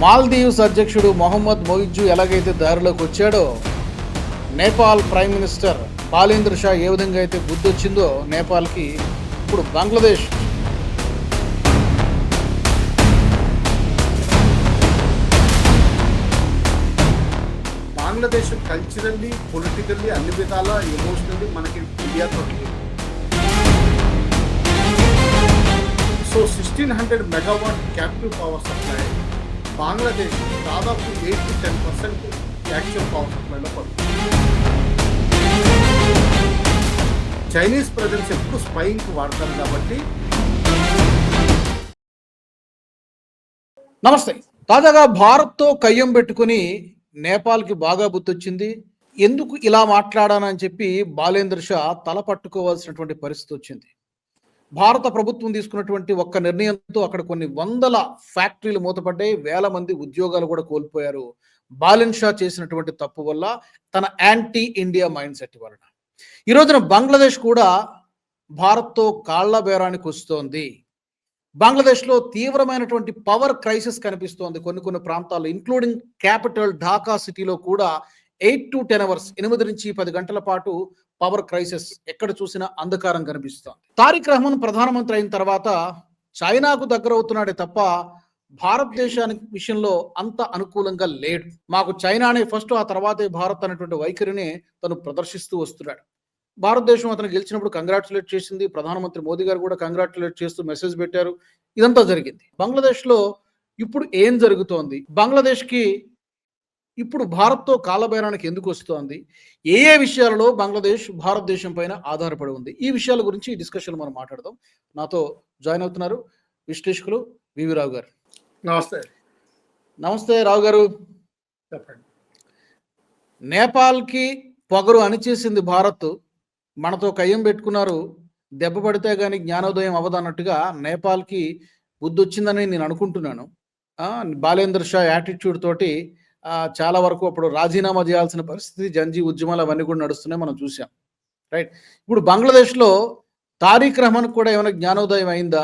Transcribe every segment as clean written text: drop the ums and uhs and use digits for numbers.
మాల్దీవ్స్ అధ్యక్షుడు మొహమ్మద్ మొయిజ్జు ఎలాగైతే దారిలోకి వచ్చాడో, నేపాల్ ప్రైమ్ మినిస్టర్ బాలేంద్ర షా ఏ విధంగా అయితే బుద్ధొచ్చిందో నేపాల్కి, ఇప్పుడు బంగ్లాదేశ్ బంగ్లాదేశ్ కల్చరల్లీ, పొలిటికల్లీ, అన్ని విధాల ఎమోషనల్లీ మనకి ఇండియాతో. So 1600 megawatt captive power supply Bangladesh దాదాపు 8 to 10% యాక్చువల్ పవర్ సప్లైలో పడుతుంది. చైనీస్ ప్రజెన్స్ ఎప్పుడు స్పైయింగ్కి వాడతారు కాబట్టి. నమస్తే. తాజాగా భారత్తో కయ్యం పెట్టుకుని నేపాల్కి బాగా బుద్ధొచ్చింది. ఎందుకు ఇలా మాట్లాడానని చెప్పి బాలేంద్ర షా తల పట్టుకోవాల్సినటువంటి పరిస్థితి వచ్చింది. భారత ప్రభుత్వం తీసుకున్నటువంటి ఒక్క నిర్ణయంతో అక్కడ కొన్ని వందల ఫ్యాక్టరీలు మూతపడ్డాయి, వేల మంది ఉద్యోగాలు కూడా కోల్పోయారు. బాలేంద్ర షా చేసినటువంటి తప్పు వల్ల, తన యాంటీ ఇండియా మైండ్ సెట్ వలన. ఈ రోజున బంగ్లాదేశ్ కూడా భారత్తో కాళ్ల బేరానికి వస్తోంది. బంగ్లాదేశ్లో తీవ్రమైనటువంటి పవర్ క్రైసిస్ కనిపిస్తోంది. కొన్ని ప్రాంతాల్లో, ఇంక్లూడింగ్ క్యాపిటల్ ఢాకా సిటీలో కూడా 8 to 10 అవర్స్, 8 నుంచి 10 గంటల పాటు పవర్ క్రైసిస్. ఎక్కడ చూసినా అంధకారం కనిపిస్తోంది. తారిక్ రహమాన్ ప్రధానమంత్రి అయిన తర్వాత చైనాకు దగ్గర అవుతున్నాడే తప్ప భారతదేశానికి విషయంలో అంత అనుకూలంగా లేడు. మాకు చైనానే ఫస్ట్, ఆ తర్వాతే భారత్ అనేటువంటి వైఖరిని తను ప్రదర్శిస్తూ వస్తున్నాడు. భారతదేశం అతను గెలిచినప్పుడు కంగ్రాచులేట్ చేసింది. ప్రధానమంత్రి మోదీ గారు కూడా కంగ్రాచులేట్ చేస్తూ మెసేజ్ పెట్టారు. ఇదంతా జరిగింది. బంగ్లాదేశ్లో ఇప్పుడు ఏం జరుగుతోంది? బంగ్లాదేశ్కి ఇప్పుడు భారత్తో కాలబేరానికి ఎందుకు వస్తోంది? ఏ విషయాలలో బంగ్లాదేశ్ భారతదేశం పైన ఆధారపడి ఉంది? ఈ విషయాల గురించి ఈ డిస్కషన్ మనం మాట్లాడదాం. నాతో జాయిన్ అవుతున్నారు విశ్లేషకులు వివి రావు గారు. నమస్తే. నమస్తే రావు గారు. చెప్పండి. నేపాల్కి పొగరు అణిచేసింది భారత్, మనతో కయ్యం పెట్టుకున్నారు. దెబ్బ పడితే కానీ జ్ఞానోదయం అవ్వదన్నట్టుగా నేపాల్కి బుద్ధి వచ్చిందని నేను అనుకుంటున్నాను. బాలేంద్ర షా యాటిట్యూడ్ తోటి చాలా వరకు అప్పుడు రాజీనామా చేయాల్సిన పరిస్థితి, జంజీ ఉద్యమాలు అవన్నీ కూడా నడుస్తున్నాయి, మనం చూసాం. రైట్. ఇప్పుడు బంగ్లాదేశ్లో తారిక్ రహమాన్ కూడా ఏమైనా జ్ఞానోదయం అయిందా?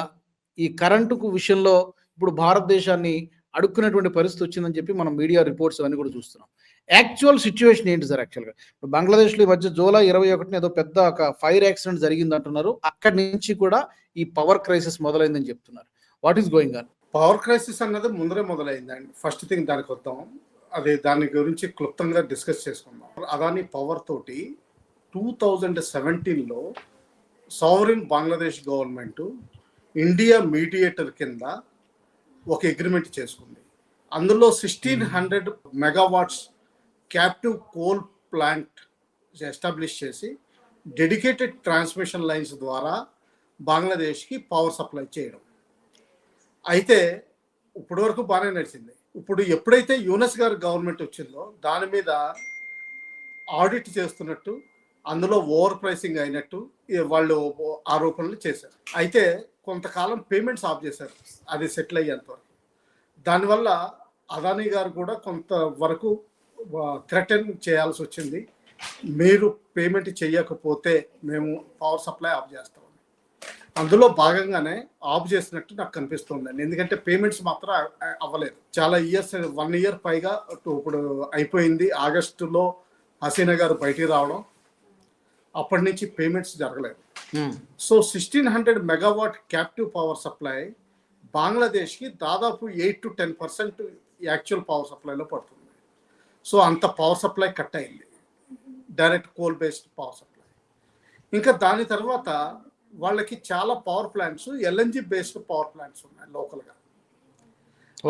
ఈ కరెంటుకు విషయంలో ఇప్పుడు భారతదేశాన్ని అడుక్కునేటువంటి పరిస్థితి వచ్చిందని చెప్పి మనం మీడియా రిపోర్ట్స్ అవన్నీ కూడా చూస్తున్నాం. యాక్చువల్ సిచ్యువేషన్ ఏంటి సార్? యాక్చువల్గా ఇప్పుడు బంగ్లాదేశ్లో ఈ మధ్య జూలై 21 ఏదో పెద్ద ఒక ఫైర్ యాక్సిడెంట్ జరిగింది అంటున్నారు. అక్కడి నుంచి కూడా ఈ పవర్ క్రైసిస్ మొదలైందని చెప్తున్నారు. What is going on? Power crisis అన్నది ముందరే మొదలైందండి. ఫస్ట్ థింగ్ దానికి వద్దాం. దాని గురించి క్లుప్తంగా డిస్కస్ చేసుకుందాం. అదాని పవర్ తోటి 2017లో sovereign Bangladesh government India mediator కింద ఒక అగ్రిమెంట్ చేసుకుంది. అందులో 1600 megawatts captive coal plant establish చేసి డెడికేటెడ్ ట్రాన్స్మిషన్ లైన్స్ ద్వారా బంగ్లాదేశ్కి పవర్ సప్లై చేయడం. అయితే ఇప్పటి వరకు బాగానే నడిచింది. ఇప్పుడు ఎప్పుడైతే యూనస్ గారి గవర్నమెంట్ వచ్చిందో దాని మీద ఆడిట్ చేస్తున్నట్టు, అందులో ఓవర్ ప్రైసింగ్ అయినట్టు వాళ్ళు ఆరోపణలు చేశారు. అయితే కొంతకాలం పేమెంట్స్ ఆఫ్ చేశారు, అది సెటిల్ అయ్యేంత వరకు. దానివల్ల అదానీ గారు కూడా కొంతవరకు థ్రెటన్ చేయాల్సి వచ్చింది. మీరు పేమెంట్ చేయకపోతే మేము పవర్ సప్లై ఆఫ్ చేస్తాం. అందులో భాగంగానే ఆఫ్ చేసినట్టు నాకు కనిపిస్తుందండి. ఎందుకంటే పేమెంట్స్ మాత్రం అవ్వలేదు. చాలా ఇయర్స్, 1 year పైగా ఇప్పుడు అయిపోయింది. ఆగస్టులో హసీనా గారు బయటికి రావడం, అప్పటి నుంచి పేమెంట్స్ జరగలేదు. So 1600 megawatt captive power supply బంగ్లాదేశ్కి దాదాపు 8 to 10% యాక్చువల్ పవర్ సప్లైలో పడుతుంది. సో అంత పవర్ సప్లై కట్ అయింది, direct coal based power supply. ఇంకా దాని తర్వాత వాళ్ళకి చాలా power plants, LNG based power plants ఉన్నాయి లోకల్గా.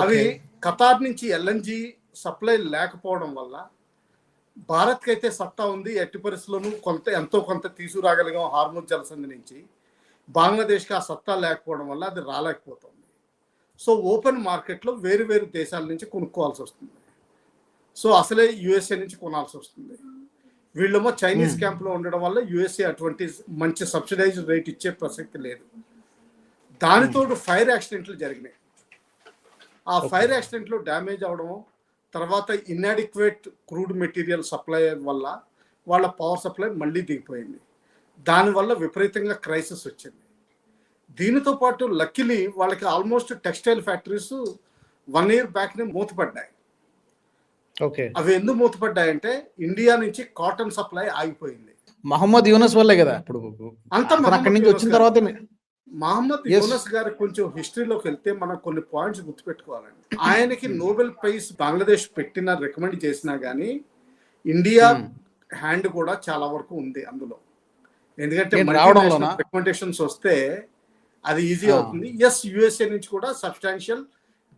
అవి ఖతార్ నుంచి ఎల్ఎన్జి సప్లై లేకపోవడం వల్ల భారత్కి అయితే సత్తా ఉంది, ఎట్టి పరిస్థితుల్లోనూ ఎంతో కొంత తీసుకురాగలిగాం హార్ముజ్ జలసంధి నుంచి. బంగ్లాదేశ్కి ఆ సత్తా లేకపోవడం వల్ల అది రాలేకపోతుంది. సో ఓపెన్ మార్కెట్లో వేరు దేశాల నుంచి కొనుక్కోవాల్సి వస్తుంది. సో అసలే యుఎస్ఏ నుంచి కొనాల్సి వస్తుంది. వీళ్ళేమో చైనీస్ క్యాంప్లో ఉండడం వల్ల యుఎస్ఏ అటువంటి మంచి సబ్సిడైజ్ రేట్ ఇచ్చే ప్రసక్తి లేదు. దానితోడు ఫైర్ యాక్సిడెంట్లు జరిగినాయి. ఆ ఫైర్ యాక్సిడెంట్లో డ్యామేజ్ అవడం, తర్వాత ఇన్అడిక్వేట్ క్రూడ్ మెటీరియల్ సప్లై వల్ల వాళ్ళ పవర్ సప్లై మళ్ళీ దిగిపోయింది. దానివల్ల విపరీతంగా క్రైసిస్ వచ్చింది. దీనితో పాటు లక్కీలీ వాళ్ళకి almost textile factories 1 year back మూతపడ్డాయి. ఓకే. అవి ఎందుకు మూతపడ్డాయంటే ఇండియా నుంచి కాటన్ సప్లై ఆగిపోయింది. మహమ్మద్ యూనస్ వల్లే కదా ఇప్పుడు అంత అతను అక్కడి నుంచి వచ్చిన తర్వాత. మహమ్మద్ యూనస్ గారి కొంచెం హిస్టరీలోకి వెళ్తే మనం కొన్ని పాయింట్స్ గుర్తుపెట్టుకోవాలండి. ఆయనకి నోబెల్ ప్రైజ్ బంగ్లాదేశ్ పెట్టిన రికమెండ్ చేసినా కానీ ఇండియా హ్యాండ్ కూడా చాలా వరకు ఉంది అందులో. ఎందుకంటే రికమెండేషన్స్ వస్తే అది ఈజీ అవుతుంది. ఎస్, యుఎస్ఏ నుంచి కూడా సబ్స్టాన్షియల్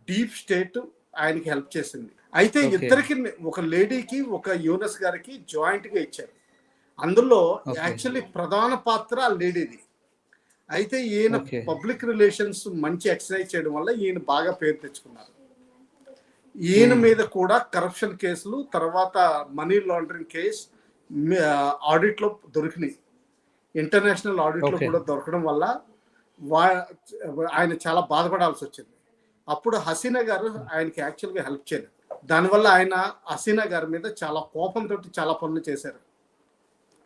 డీప్ స్టేట్ ఆయనకి హెల్ప్ చేసింది. అయితే ఇద్దరికి, ఒక లేడీకి ఒక యూనస్ గారికి జాయింట్ గా ఇచ్చారు. అందులో యాక్చువల్లీ ప్రధాన పాత్ర ఆ లేడీది. అయితే ఈయన పబ్లిక్ రిలేషన్స్ మంచి ఎక్సర్సైజ్ చేయడం వల్ల ఈయన బాగా పేరు తెచ్చుకున్నారు. ఈయన మీద కూడా కరప్షన్ కేసులు, తర్వాత మనీ లాండరింగ్ కేసు ఆడిట్ లో దొరికినాయి. ఇంటర్నేషనల్ ఆడిట్ లో కూడా దొరకడం వల్ల ఆయన చాలా బాధపడాల్సి వచ్చింది. అప్పుడు హసీనా గారు ఆయనకి యాక్చువల్గా హెల్ప్ చేయలేదు. దానివల్ల ఆయన హసీనా గారి మీద చాలా కోపంతో చాలా పనులు చేశారు.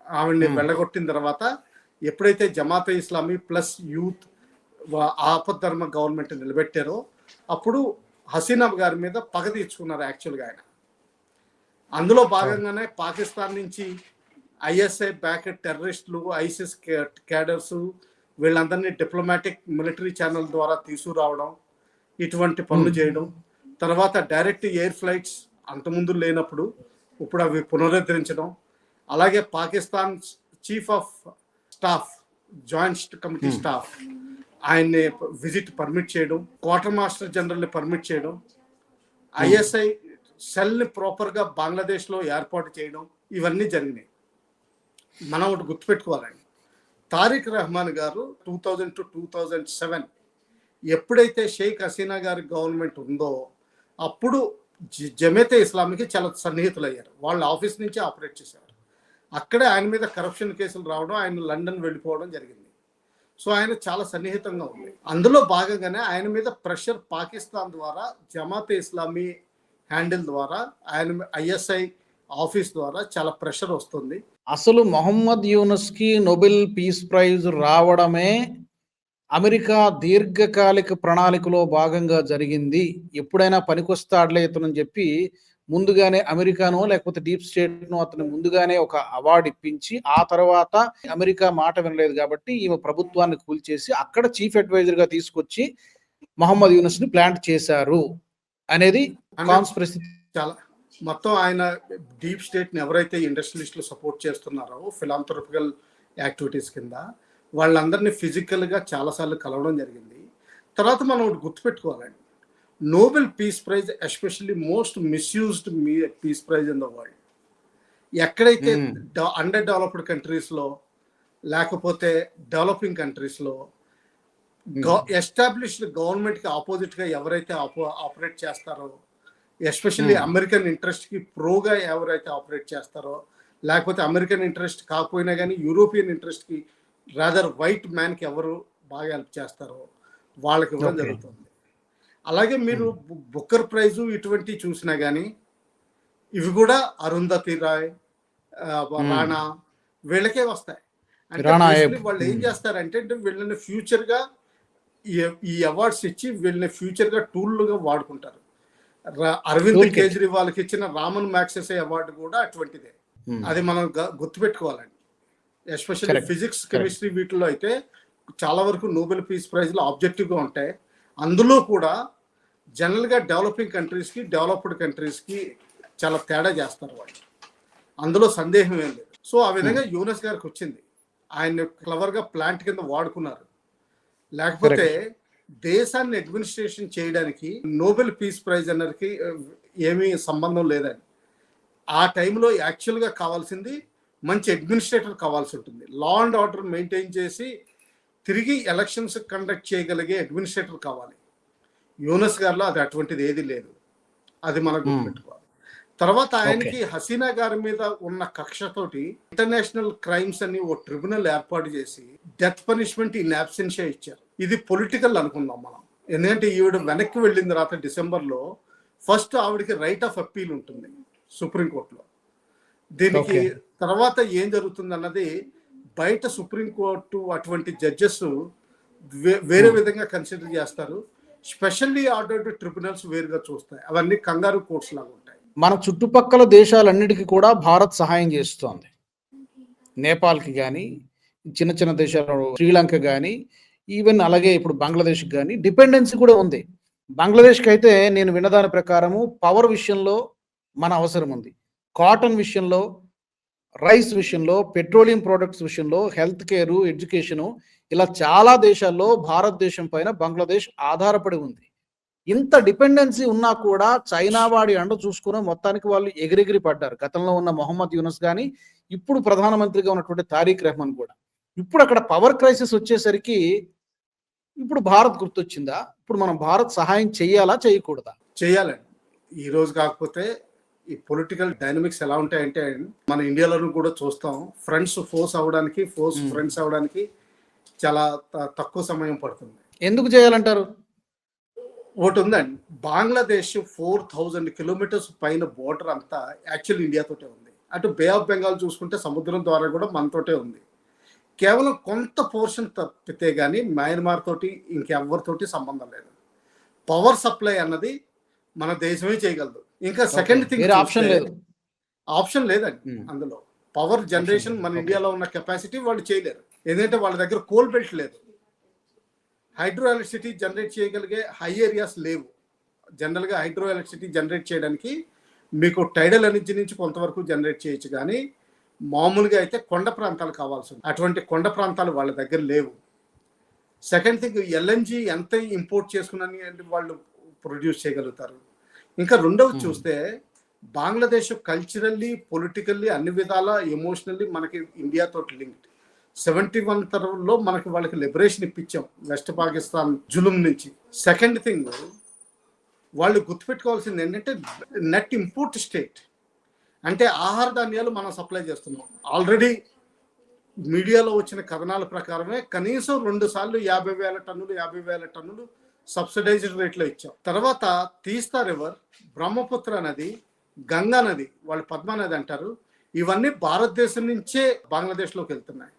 ఆవిడ్ని వెళ్ళగొట్టిన తర్వాత ఎప్పుడైతే జమాతే ఇస్లామీ ప్లస్ యూత్ ఆపద్ధర్మ గవర్నమెంట్ నిలబెట్టారో అప్పుడు హసీనా గారి మీద పగ తీర్చుకున్నారు యాక్చువల్గా ఆయన. అందులో భాగంగానే పాకిస్తాన్ నుంచి ఐఎస్ఐ బ్యాక్ టెర్రరిస్టులు, ఐసిస్ క్యాడర్స్ వీళ్ళందరినీ డిప్లొమాటిక్ మిలిటరీ ఛానల్ ద్వారా తీసుకురావడం, ఇటువంటి పనులు చేయడం. తర్వాత డైరెక్ట్ ఎయిర్ ఫ్లైట్స్ అంతకుముందు లేనప్పుడు ఇప్పుడు అవి పునరుద్ధరించడం. అలాగే Pakistan chief of staff, joint committee staff ఆయన్ని విజిట్ పర్మిట్ చేయడం, క్వార్టర్ మాస్టర్ జనరల్ని పర్మిట్ చేయడం, ఐఎస్ఐ సెల్ని ప్రాపర్గా బంగ్లాదేశ్లో ఏర్పాటు చేయడం, ఇవన్నీ జరిగినాయి. మనం ఒకటి గుర్తుపెట్టుకోవాలండి, తారిక్ రహమాన్ గారు 2000 to 2007 ఎప్పుడైతే షేక్ హసీనా గారి గవర్నమెంట్ ఉందో అప్పుడు జమాతే ఇస్లామీకి చాలా సన్నిహితులు అయ్యారు. వాళ్ళ ఆఫీస్ నుంచి ఆపరేట్ చేశారు. అక్కడే ఆయన మీద కరప్షన్ కేసులు రావడం, ఆయన లండన్ వెళ్ళిపోవడం జరిగింది. సో ఆయన చాలా సన్నిహితంగా ఉంది. అందులో భాగంగానే ఆయన మీద ప్రెషర్ పాకిస్తాన్ ద్వారా, జమాతే ఇస్లామీ హ్యాండిల్ ద్వారా, ఆయన ఐఎస్ఐ ఆఫీస్ ద్వారా చాలా ప్రెషర్ వస్తుంది. అసలు మొహమ్మద్ యూనస్ కి నోబెల్ పీస్ ప్రైజ్ రావడమే అమెరికా దీర్ఘకాలిక ప్రణాళికలో భాగంగా జరిగింది. ఎప్పుడైనా పనికొస్తాడులే ఇతనని చెప్పి ముందుగానే అమెరికానో లేకపోతే డీప్ స్టేట్నో అతను ముందుగానే ఒక అవార్డు ఇప్పించి, ఆ తర్వాత అమెరికా మాట వినలేదు కాబట్టి ఈమె ప్రభుత్వాన్ని కూల్చేసి అక్కడ చీఫ్ అడ్వైజర్ గా తీసుకొచ్చి మొహమ్మద్ యూనస్ ని ప్లాంట్ చేశారు అనేది కాన్స్పిరసీ. చాలా మొత్తం ఆయన డీప్ స్టేట్ని ఎవరైతే ఇండస్ట్రియలిస్టులు సపోర్ట్ చేస్తున్నారో ఫిలాంథ్రపికల్ యాక్టివిటీస్ కింద వాళ్ళందరినీ ఫిజికల్గా చాలాసార్లు కలవడం జరిగింది. తర్వాత మనం ఒకటి గుర్తుపెట్టుకోవాలండి, Nobel peace prize especially most misused peace prize in the world. ఎక్కడైతే అండర్ డెవలప్డ్ కంట్రీస్లో లేకపోతే డెవలపింగ్ కంట్రీస్లో ఎస్టాబ్లిష్డ్ గవర్నమెంట్కి ఆపోజిట్గా ఎవరైతే ఆపరేట్ చేస్తారో, ఎస్పెషల్లీ అమెరికన్ ఇంట్రెస్ట్కి ప్రోగా ఎవరైతే ఆపరేట్ చేస్తారో, లేకపోతే అమెరికన్ ఇంట్రెస్ట్ కాకపోయినా కానీ యూరోపియన్ ఇంట్రెస్ట్కి రాదర్ వైట్ మ్యాన్కి ఎవరు బాగా హెల్ప్ చేస్తారో వాళ్ళకి ఇవ్వడం జరుగుతుంది. అలాగే మీరు బుక్కర్ ప్రైజు ఇటువంటివి చూసినా కానీ ఇవి కూడా అరుంధతి రాయ్, రాణా వీళ్ళకే వస్తాయి. అంటే వాళ్ళు ఏం చేస్తారంటే వీళ్ళని ఫ్యూచర్గా ఈ అవార్డ్స్ ఇచ్చి వీళ్ళని ఫ్యూచర్గా టూల్గా వాడుకుంటారు. అరవింద్ కేజ్రీవాల్కి ఇచ్చిన రామన్ మ్యాగ్సెసే అవార్డు కూడా అటువంటిదే. అది మనం గుర్తుపెట్టుకోవాలండి. ఎస్పెషల్లీ ఫిజిక్స్, కెమిస్ట్రీ వీటిలో అయితే చాలా వరకు నోబెల్ పీస్ ప్రైజ్లు ఆబ్జెక్టివ్గా ఉంటాయి. అందులో కూడా జనరల్గా డెవలపింగ్ కంట్రీస్కి, డెవలప్డ్ కంట్రీస్కి చాలా తేడా చేస్తారు వాళ్ళు, అందులో సందేహం ఏం లేదు. సో ఆ విధంగా యూనస్ గారికి వచ్చింది. ఆయన క్లవర్గా ప్లాంట్ కింద వాడుకున్నారు. లేకపోతే దేశాన్ని అడ్మినిస్ట్రేషన్ చేయడానికి నోబెల్ పీస్ ప్రైజ్ అన్నరికి ఏమీ సంబంధం లేదని. ఆ టైంలో యాక్చువల్గా కావాల్సింది మంచి అడ్మినిస్ట్రేటర్ కావాల్సి ఉంటుంది. లా అండ్ ఆర్డర్ మెయింటైన్ చేసి తిరిగి ఎలక్షన్స్ కండక్ట్ చేయగలిగే అడ్మినిస్ట్రేటర్ కావాలి. యూనస్ గారిలో అది అటువంటిది ఏది లేదు. అది మనం గుర్తుపెట్టుకోవాలి. తర్వాత ఆయనకి హసీనా గారి మీద ఉన్న కక్షతోటి ఇంటర్నేషనల్ క్రైమ్స్ అని ఓ ట్రిబ్యునల్ ఏర్పాటు చేసి డెత్ పనిష్మెంట్ ఇన్ అబ్సెన్షియా ఇచ్చారు. ఇది పొలిటికల్ అనుకుందాం మనం. ఎందుకంటే ఈవిడ వెనక్కి వెళ్ళిన తర్వాత డిసెంబర్లో ఫస్ట్ ఆవిడకి రైట్ ఆఫ్ అప్పీల్ ఉంటుంది సుప్రీంకోర్టులో. దీనికి తర్వాత ఏం జరుగుతుంది అన్నది బయట సుప్రీంకోర్టు అటువంటి జడ్జెస్ వేరే విధంగా కన్సిడర్ చేస్తారు. స్పెషల్లీ ఆర్డర్డ్ ట్రిబ్యునల్స్ వేరుగా చూస్తాయి. అవన్నీ కంగారు కోర్ట్స్ లాగా ఉంటాయి. మన చుట్టుపక్కల దేశాలన్నిటికీ కూడా భారత్ సహాయం చేస్తోంది. నేపాల్కి కానీ, చిన్న చిన్న దేశాలు శ్రీలంక కానీ, ఈవెన్ అలాగే ఇప్పుడు బంగ్లాదేశ్కి కానీ డిపెండెన్సీ కూడా ఉంది. బంగ్లాదేశ్కి అయితే నేను విన్నదాని ప్రకారము పవర్ విషయంలో మన అవసరం ఉంది. కాటన్ విషయంలో, రైస్ విషయంలో, పెట్రోలియం ప్రొడక్ట్స్ విషయంలో, హెల్త్ కేరు, ఎడ్యుకేషను ఇలా చాలా దేశాల్లో భారతదేశం పైన బంగ్లాదేశ్ ఆధారపడి ఉంది. ఇంత డిపెండెన్సీ ఉన్నా కూడా చైనా వాడి అండ చూసుకుని మొత్తానికి వాళ్ళు ఎగిరెగిరి పడ్డారు. గతంలో ఉన్న మొహమ్మద్ యూనస్ కానీ, ఇప్పుడు ప్రధానమంత్రిగా ఉన్నటువంటి తారీఖ్ రెహమాన్ కూడా. ఇప్పుడు అక్కడ పవర్ క్రైసిస్ వచ్చేసరికి ఇప్పుడు భారత్ గుర్తొచ్చిందా? ఇప్పుడు మనం భారత్ సహాయం చెయ్యాలా, చేయకూడదా? చేయాలండి. ఈ రోజు కాకపోతే ఈ పొలిటికల్ డైనమిక్స్ ఎలా ఉంటాయంటే మన ఇండియాలోనూ కూడా చూస్తాం. ఫ్రెండ్స్ ఫోర్స్ అవ్వడానికి, ఫ్రెండ్స్ అవ్వడానికి చాలా తక్కువ సమయం పడుతుంది. ఎందుకు చేయాలంటారు? ఒకటి ఉందండి, బంగ్లాదేశ్ 4000 కిలోమీటర్స్ పైన బోర్డర్ అంతా యాక్చువల్ ఇండియాతోటే ఉంది. అటు బే ఆఫ్ బెంగాల్ చూసుకుంటే సముద్రం ద్వారా కూడా మనతోటే ఉంది. కేవలం కొంత పోర్షన్ తప్పితే కానీ మయన్మార్ తోటి ఇంకెవరితోటి సంబంధం లేదు. పవర్ సప్లై అన్నది మన దేశమే చేయగలదు. ఇంకా సెకండ్ థింగ్, ఆప్షన్ లేదండి అందులో. పవర్ జనరేషన్ మన ఇండియాలో ఉన్న కెపాసిటీ వాళ్ళు చేయలేరు. ఎందుకంటే వాళ్ళ దగ్గర కోల్ బెల్ట్ లేదు. హైడ్రో ఎలక్ట్రిసిటీ జనరేట్ చేయగలిగే హై ఏరియాస్ లేవు. జనరల్గా హైడ్రో ఎలక్ట్రిసిటీ జనరేట్ చేయడానికి మీకు టైడల్ ఎనర్జీ నుంచి కొంతవరకు జనరేట్ చేయొచ్చు, కానీ మామూలుగా అయితే కొండ ప్రాంతాలు కావాల్సి ఉంది. అటువంటి కొండ ప్రాంతాలు వాళ్ళ దగ్గర లేవు. సెకండ్ థింగ్, ఎల్ఎన్జి ఎంత ఇంపోర్ట్ చేసుకుని వాళ్ళు ప్రొడ్యూస్ చేయగలుగుతారు. ఇంకా రెండవది చూస్తే బంగ్లాదేశ్ కల్చరల్లీ, పొలిటికల్లీ, అన్ని విధాల ఎమోషనల్లీ మనకి ఇండియాతో లింక్డ్. 71 తరంలో మనకి వాళ్ళకి లిబరేషన్ ఇప్పించాం వెస్ట్ పాకిస్తాన్ జులుం నుంచి. సెకండ్ థింగ్, వాళ్ళు గుర్తుపెట్టుకోవాల్సింది ఏంటంటే నెట్ ఇంపోర్ట్ స్టేట్. అంటే ఆహార ధాన్యాలు మనం సప్లై చేస్తున్నాం. ఆల్రెడీ మీడియాలో వచ్చిన కథనాల ప్రకారమే కనీసం 2 సార్లు 50,000 టన్నులు సబ్సిడైజ్డ్ రేట్లో ఇచ్చాం. తర్వాత తీస్తా రివర్, బ్రహ్మపుత్ర నది, గంగా నది, వాళ్ళు పద్మా నది అంటారు, ఇవన్నీ భారతదేశం నుంచే బంగ్లాదేశ్లోకి వెళ్తున్నాయి.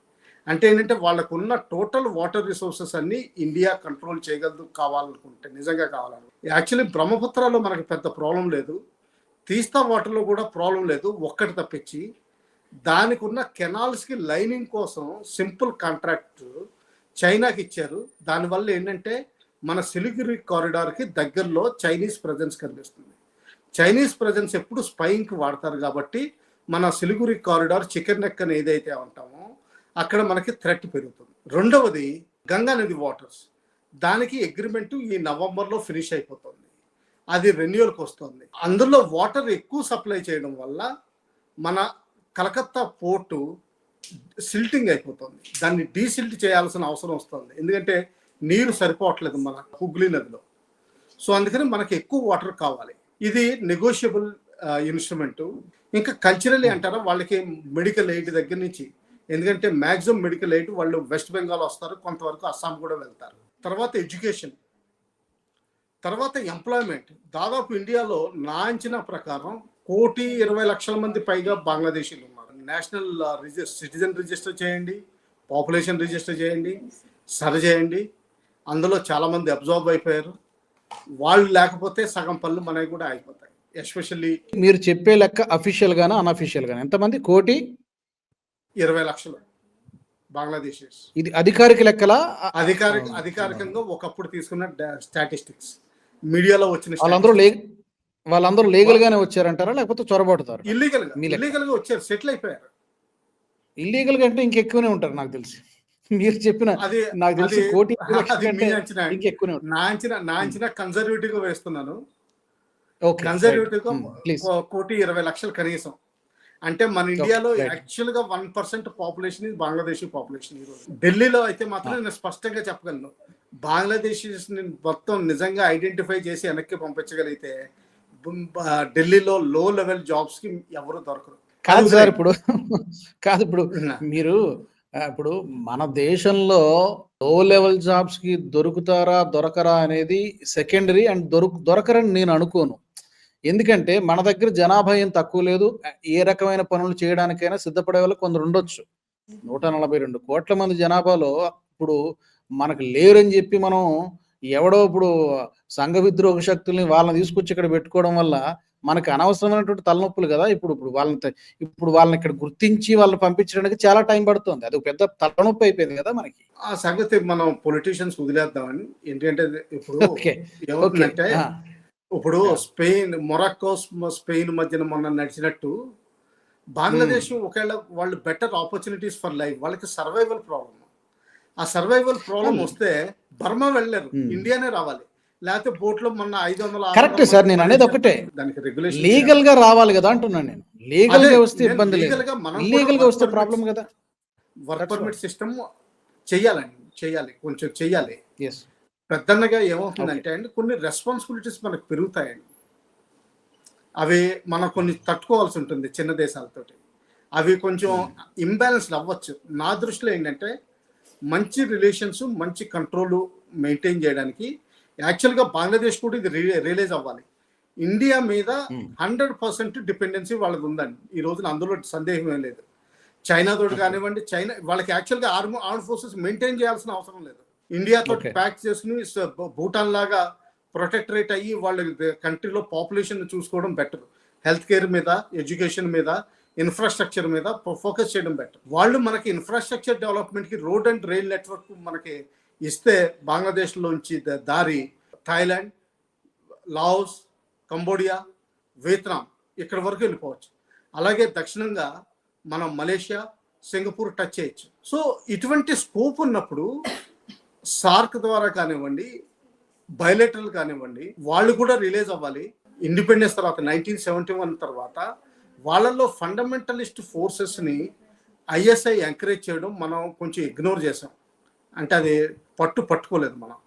అంటే ఏంటంటే వాళ్ళకున్న టోటల్ వాటర్ రిసోర్సెస్ అన్ని ఇండియా కంట్రోల్ చేయగలదు కావాలనుకుంటే, నిజంగా కావాలను. యాక్చువల్లీ బ్రహ్మపుత్రలో మనకి పెద్ద ప్రాబ్లం లేదు, తీస్తా వాటర్లో కూడా ప్రాబ్లం లేదు, ఒక్కటి తప్పించి దానికి ఉన్న కెనాల్స్కి లైనింగ్ కోసం సింపుల్ కాంట్రాక్ట్ చైనాకి ఇచ్చారు. దానివల్ల ఏంటంటే మన సిలిగురి కారిడార్కి దగ్గరలో చైనీస్ ప్రజెన్స్ కనిపిస్తుంది. చైనీస్ ప్రజెన్స్ ఎప్పుడు స్పైయింగ్కి వాడతారు కాబట్టి మన సిలిగురి కారిడార్, చికెన్ నెక్ అని ఏదైతే అంటామో అక్కడ మనకి థ్రెట్ పెరుగుతుంది. రెండవది గంగా నది వాటర్స్, దానికి అగ్రిమెంటు ఈ నవంబర్లో ఫినిష్ అయిపోతుంది. అది రెన్యూవల్కి వస్తుంది. అందులో వాటర్ ఎక్కువ సప్లై చేయడం వల్ల మన కలకత్తా పోర్టు సిల్టింగ్ అయిపోతుంది. దాన్ని డీసిల్ట్ చేయాల్సిన అవసరం వస్తుంది, ఎందుకంటే నీరు సరిపోవట్లేదు మన హుగ్లీ నదిలో. సో అందుకని మనకి ఎక్కువ వాటర్ కావాలి. ఇది నెగోషియబుల్ ఇన్స్ట్రుమెంటు. ఇంకా కల్చరల్లీ అంటారా, వాళ్ళకి మెడికల్ ఎయిడ్ దగ్గర నుంచి, ఎందుకంటే మ్యాక్సిమం మెడికల్ ఎయిడ్ వాళ్ళు వెస్ట్ బెంగాల్ వస్తారు, కొంతవరకు అస్సాం కూడా వెళ్తారు. తర్వాత ఎడ్యుకేషన్, తర్వాత ఎంప్లాయ్మెంట్. దాదాపు ఇండియాలో నా అంచనా ప్రకారం 1,20,00,000 మంది పైగా బంగ్లాదేశీలు ఉన్నారు. నేషనల్ సిటిజన్ రిజిస్టర్ చేయండి, పాపులేషన్ రిజిస్టర్ చేయండి, సరి చేయండి. అందులో చాలామంది అబ్జార్బ్ అయిపోయారు. వాళ్ళు లేకపోతే సగం పనులు మనవి కూడా అయిపోతాయి. ఎస్పెషల్లీ మీరు చెప్పే లెక్క అఫీషియల్ గానా, అన్అఫీషియల్ గానా ఎంతమంది? 1,20,00,000 బంగ్లాదేశీస్. ఇది అధికారిక లెక్కలా? అధికారికంగా ఒకప్పుడు తీసుకున్న స్టాటిస్టిక్స్, మీడియాలో వచ్చిన వాళ్ళందరూ లీగల్ గానే వచ్చారంటారా, లేకపోతే చొరబడతారు? ఇల్లీగల్ గా వచ్చారు, సెటిల్ అయిపోయారు. ఇల్లీగల్ గా అంటే ఇంకెక్కువనే ఉంటారు నాకు తెలిసి. మీరు చెప్పిన నాకు తెలిసి 1,20,00,000 నా అంచనా కన్జర్వేటివ్ గా వేస్తున్నాను. కన్జర్వేటివ్ గా 1,20,00,000 కనీసం. అంటే మన ఇండియాలో యాక్చువల్ గా 1% పాపులేషన్ ఇది బంగ్లాదేశీ పాపులేషన్. ఈ రోజు ఢిల్లీలో అయితే మాత్రం నేను స్పష్టంగా చెప్పగలను, బంగ్లాదేశీస్ మొత్తం నిజంగా ఐడెంటిఫై చేసి వెనక్కి పంపించగలిగితే ఢిల్లీలో లో లెవెల్ జాబ్స్ కి ఎవరు దొరకరు. కాదు సార్, ఇప్పుడు మీరు ఇప్పుడు మన దేశంలో లో లెవెల్ జాబ్స్ కి దొరుకుతారా దొరకరా అనేది సెకండరీ, అండ్ దొరకరని నేను అనుకోను. ఎందుకంటే మన దగ్గర జనాభా ఏం తక్కువ లేదు. ఏ రకమైన పనులు చేయడానికైనా సిద్ధపడే వాళ్ళు కొందరు ఉండొచ్చు. 142 కోట్ల మంది జనాభాలో ఇప్పుడు మనకు లేరని చెప్పి మనం ఎవడో ఇప్పుడు సంఘ విద్రోహ శక్తుల్ని వాళ్ళని తీసుకొచ్చి ఇక్కడ పెట్టుకోవడం వల్ల మనకు అనవసరమైనటువంటి తలనొప్పులు కదా. ఇప్పుడు వాళ్ళని ఇక్కడ గుర్తించి వాళ్ళని పంపించడానికి చాలా టైం పడుతుంది. అది ఒక పెద్ద తలనొప్పి అయిపోయింది కదా మనకి. ఆ సంగతి మనం పొలిటీషియన్స్ వదిలేద్దామని. ఏంటంటే ఇప్పుడు ఓకే. ఏమవుతుందంటే ఇప్పుడు మొరాక్కో స్పెయిన్ మధ్యన మొన్న నడిచినట్టు బంగ్లాదేశ్ ఒకవేళ వాళ్ళు బెటర్ ఆపర్చునిటీస్ ఫర్ లైఫ్, వాళ్ళకి సర్వైవల్ ప్రాబ్లమ్. ఆ సర్వైవల్ ప్రాబ్లం వస్తే బర్మా వెళ్ళలేరు, ఇండియానే రావాలి. లేకపోతే బోట్లో మొన్న 500 కరెక్ట్ సార్, నేను అనేది ఒకటే, దానికి రెగ్యులేషన్ లీగల్ గా రావాలి కదా అంటున్నాను నేను. లీగల్ గా వస్తే ఇబ్బంది లేదు, లీగల్ గా వస్తే ప్రాబ్లం కదా. వర్క్ పర్మిట్ సిస్టమ్ చేయాలి, కొంచెం చెయ్యాలి. పెద్దన్నగా ఏమవుతుందంటే అండి, కొన్ని రెస్పాన్సిబిలిటీస్ మనకు పెరుగుతాయండి. అవి మనం కొన్ని తట్టుకోవాల్సి ఉంటుంది చిన్న దేశాలతోటి. అవి కొంచెం ఇంబ్యాలెన్స్డ్ అవ్వచ్చు. నా దృష్టిలో ఏంటంటే మంచి రిలేషన్స్, మంచి కంట్రోల్ మెయింటైన్ చేయడానికి యాక్చువల్గా బంగ్లాదేశ్ కూడా ఇది రియలైజ్ అవ్వాలి. ఇండియా మీద 100% డిపెండెన్సీ వాళ్ళది ఉందండి ఈ రోజున, అందులో సందేహం ఏం లేదు. చైనా తోటి కానివ్వండి, చైనా వాళ్ళకి యాక్చువల్గా ఆర్మ్ ఫోర్సెస్ మెయింటైన్ చేయాల్సిన అవసరం లేదు. ఇండియా తోటి ప్యాక్ చేసుకుని భూటాన్ లాగా ప్రొటెక్టరేట్ అయ్యి వాళ్ళ కంట్రీలో పాపులేషన్ చూసుకోవడం బెటర్. హెల్త్ కేర్ మీద, ఎడ్యుకేషన్ మీద, ఇన్ఫ్రాస్ట్రక్చర్ మీద ఫోకస్ చేయడం బెటర్. వాళ్ళు మనకి ఇన్ఫ్రాస్ట్రక్చర్ డెవలప్మెంట్కి రోడ్ అండ్ రైల్ నెట్వర్క్ మనకి ఇస్తే బంగ్లాదేశ్లోంచి దారి థాయిలాండ్, లాఓస్, కంబోడియా, వియత్నాం ఇక్కడ వరకు వెళ్ళిపోవచ్చు. అలాగే దక్షిణంగా మనం మలేషియా, సింగపూర్ టచ్ చేయొచ్చు. సో ఇటువంటి స్కోప్ ఉన్నప్పుడు సార్క్ ద్వారా కానివ్వండి, బయోలెటరల్ కానివ్వండి, వాళ్ళు కూడా రిలీజ్ అవ్వాలి. ఇండిపెండెన్స్ తర్వాత 1971 తర్వాత వాళ్ళల్లో ఫండమెంటలిస్ట్ ఫోర్సెస్ని ఐఎస్ఐ ఎంకరేజ్ చేయడం మనం కొంచెం ఇగ్నోర్ చేసాం. అంటే అది పట్టుకోలేదు మనం.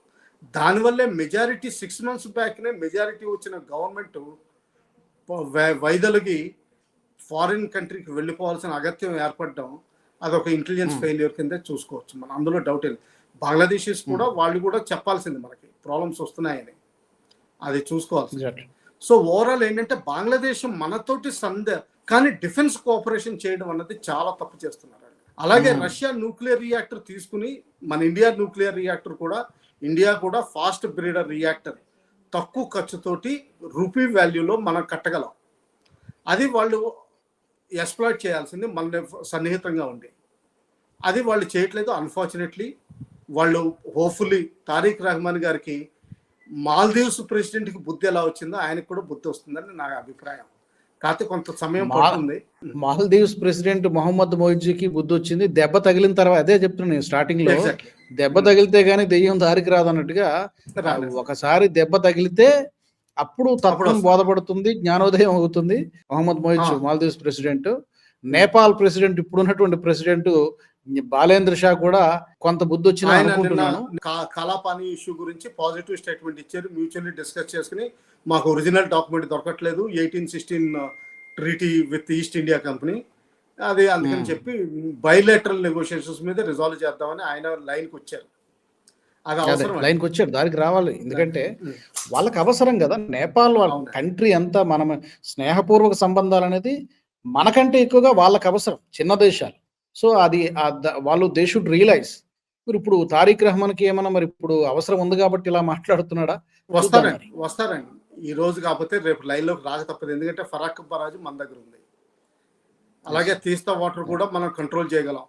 దానివల్లే మెజారిటీ 6 months బ్యాక్నే మెజారిటీ వచ్చిన గవర్నమెంట్ వైదొలిగి ఫారిన్ కంట్రీకి వెళ్ళిపోవాల్సిన అగత్యం ఏర్పడడం అదొక ఇంటెలిజెన్స్ ఫెయిల్యూర్ కింద చూసుకోవచ్చు మనం. అందులో డౌట్ లేదు. బంగ్లాదేశీస్ కూడా వాళ్ళు కూడా చెప్పాల్సింది మనకి ప్రాబ్లమ్స్ వస్తున్నాయని, అది చూసుకోవాల్సింది. సో ఓవరాల్ ఏంటంటే బంగ్లాదేశ్ మనతోటి కానీ డిఫెన్స్ కోఆపరేషన్ చేయడం అన్నది చాలా తప్పు చేస్తున్నారు. అలాగే రష్యా న్యూక్లియర్ రియాక్టర్ తీసుకుని మన ఇండియా కూడా ఫాస్ట్ బ్రీడర్ రియాక్టర్ తక్కువ ఖర్చుతోటి రూపీ వాల్యూలో మనం కట్టగలం. అది వాళ్ళు ఎక్స్ప్లాయిట్ చేయాల్సింది మన సన్నిహితంగా ఉండి. అది వాళ్ళు చేయట్లేదు. అన్ఫార్చునేట్లీ వాళ్ళు హోప్ఫుల్లీ తారీఖ్ రహమాన్ గారికి మాల్దీవ్స్ ప్రెసిడెంట్కి బుద్ధి ఎలా వచ్చిందో ఆయనకు కూడా బుద్ధి వస్తుందని నా అభిప్రాయం. కాకపోతే కొంత సమయం పడుతుంది. మాల్దీవ్స్ ప్రెసిడెంట్ మొహమ్మద్ మొయిజీకి బుద్ధి వచ్చింది దెబ్బ తగిలిన తర్వాత. అదే చెప్తున్నాను నేను స్టార్టింగ్ లో, దెబ్బ తగిలితే గానీ దెయ్యం దారికి రాదన్నట్టుగా ఒకసారి దెబ్బ తగిలితే అప్పుడు తత్వం బోధపడుతుంది, జ్ఞానోదయం అవుతుంది. మొహమ్మద్ మొయిజ్ మాల్దీవ్స్ ప్రెసిడెంట్. నేపాల్ ప్రెసిడెంట్, ఇప్పుడున్నటువంటి ప్రెసిడెంట్ బాలేంద్ర షా కూడా కొంత బుద్ధి వచ్చిన అనుకుంటున్నాను. కాలాపాని ఇష్యూ గురించి పాజిటివ్ స్టేట్మెంట్ ఇచ్చారు. మ్యూచువల్లీ డిస్కస్ చేసుకుని మాకు ఒరిజినల్ డాక్యుమెంట్ దొరకట్లేదు, 1816 treaty with east India company, అది అందుకని చెప్పి బయోలేటరల్ నెగోషియేషన్స్ మీద రిజాల్వ్ చేద్దామని ఆయన లైన్కి వచ్చారు. అది అవసరం, లైన్కి వచ్చారు, దానికి రావాలి. ఎందుకంటే వాళ్ళకి అవసరం కదా. నేపాల్ వాళ్ళ కంట్రీ అంతా మనం స్నేహపూర్వక సంబంధాలు అనేది మనకంటే ఎక్కువగా వాళ్ళకి అవసరం, చిన్న దేశాలు. సో అది వాళ్ళు దే షుడ్ రియలైజ్. మీరు ఇప్పుడు తారీఖ్ రహమాన్కి ఏమన్నా మరి ఇప్పుడు అవసరం ఉంది కాబట్టి ఇలా మాట్లాడుతున్నాడా? వస్తారండి ఈ రోజు, కాకపోతే రేపు లైన్లోకి రాక తప్పదు. ఎందుకంటే ఫరాక్ బరాజు మన దగ్గర ఉంది. అలాగే తీస్తా వాటర్ కూడా మనం కంట్రోల్ చేయగలం.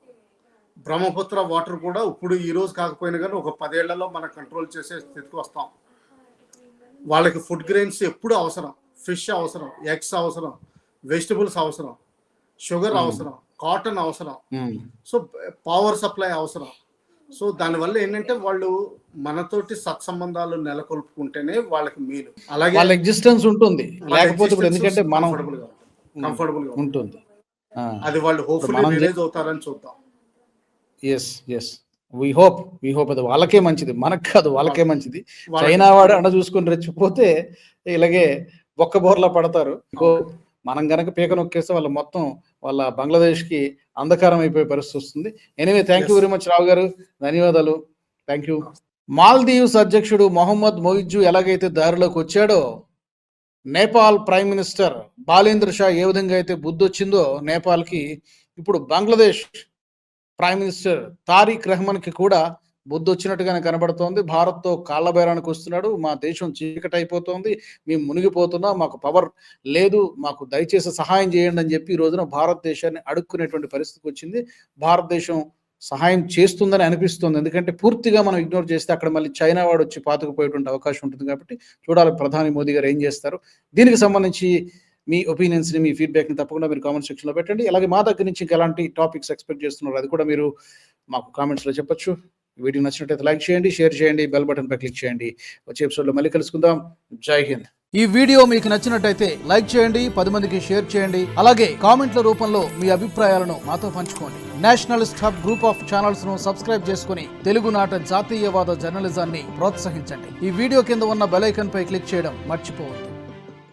బ్రహ్మపుత్ర వాటర్ కూడా ఇప్పుడు ఈ రోజు కాకపోయినా కానీ ఒక 10 ఏళ్లలో మనం కంట్రోల్ చేసే స్థితికి వస్తాం. వాళ్ళకి ఫుడ్ గ్రెయిన్స్ ఎప్పుడు అవసరం, ఫిష్ అవసరం, ఎగ్స్ అవసరం, వెజిటబుల్స్ అవసరం, షుగర్ అవసరం, కాటన్ అవసరం, సో పవర్ సప్లై అవసరం. సో దానివల్ల ఏంటంటే వాళ్ళు మనతోటి సత్సంబంధాలు నెలకొల్పుకుంటేనే వాళ్ళకి మేలు. అలాగే వాళ్ళ ఎగ్జిస్టెన్స్ ఉంటుంది, లేకపోతే ఎందుకంటే మనం కంఫర్టబుల్ గా ఉంటుంది. అది వాళ్ళు హోప్ఫుల్లీ రిలీజ్ అవుతారని చూద్దాం. వి హోప్ అది వాళ్ళకే మంచిది, మనకు కాదు, వాళ్ళకే మంచిది. చైనా వాడు అండ చూసుకొని రెచ్చిపోతే ఇలాగే బొక్క బోర్లా పడతారు. మనం గనక పీక నొక్కేస్తే వాళ్ళ మొత్తం వాళ్ళ బంగ్లాదేశ్ కి అంధకారం అయిపోయే పరిస్థితి వస్తుంది. Anyway, thank you very much Rao గారు, ధన్యవాదాలు, థ్యాంక్ యూ. మాల్దీవ్స్ అధ్యక్షుడు మొహమ్మద్ మొయిజు ఎలాగైతే దారిలోకి వచ్చాడో, నేపాల్ ప్రైమ్ మినిస్టర్ బాలేంద్ర షా ఏ విధంగా అయితే బుద్ధి వచ్చిందో నేపాల్కి, ఇప్పుడు బంగ్లాదేశ్ ప్రైమ్ మినిస్టర్ తారీఖ్ రహమాన్కి కూడా బుద్ధి వచ్చినట్టుగానే కనబడుతోంది. భారత్తో కాళ్ళబేరానికి వస్తున్నాడు. మా దేశం చీకటైపోతోంది, మేము మునిగిపోతున్నాం, మాకు పవర్ లేదు, మాకు దయచేసి సహాయం చేయండి అని చెప్పి ఈ రోజున భారతదేశాన్ని అడుక్కునేటువంటి పరిస్థితికి వచ్చింది. భారతదేశం సహాయం చేస్తుందని అనిపిస్తుంది. ఎందుకంటే పూర్తిగా మనం ఇగ్నోర్ చేస్తే అక్కడ మళ్ళీ చైనా వాడు వచ్చి పాతుకుపోయేటువంటి అవకాశం ఉంటుంది. కాబట్టి చూడాలి ప్రధాని మోదీ గారు ఏం చేస్తారు. దీనికి సంబంధించి మీ ఒపీనియన్స్ని, మీ ఫీడ్బ్యాక్ని తప్పకుండా మీరు కామెంట్ సెక్షన్లో పెట్టండి. అలాగే మా దగ్గర నుంచి ఇంకా ఎలాంటి టాపిక్స్ ఎక్స్పెక్ట్ చేస్తున్నారు అది కూడా మీరు మాకు కామెంట్స్లో చెప్పొచ్చు. వీడియో నచ్చినట్లయితే లైక్ చేయండి, షేర్ చేయండి, బెల్ బటన్ పై క్లిక్ చేయండి. వచ్చే ఎపిసోడ్లో మళ్ళీ కలుసుకుందాం. జై హింద్. ఈ వీడియో మీకు నచ్చినట్టయితే లైక్ చేయండి, 10 మందికి షేర్ చేయండి. అలాగే కామెంట్ల రూపంలో మీ అభిప్రాయాలను మాతో పంచుకోండి. Nationalist hub group of channels ను సబ్స్క్రైబ్ చేసుకుని తెలుగునాట జాతీయవాద జర్నలిజాన్ని ప్రోత్సహించండి. ఈ వీడియో కింద ఉన్న బెల్ ఐకాన్ పై క్లిక్ చేయడం మర్చిపోవద్దు.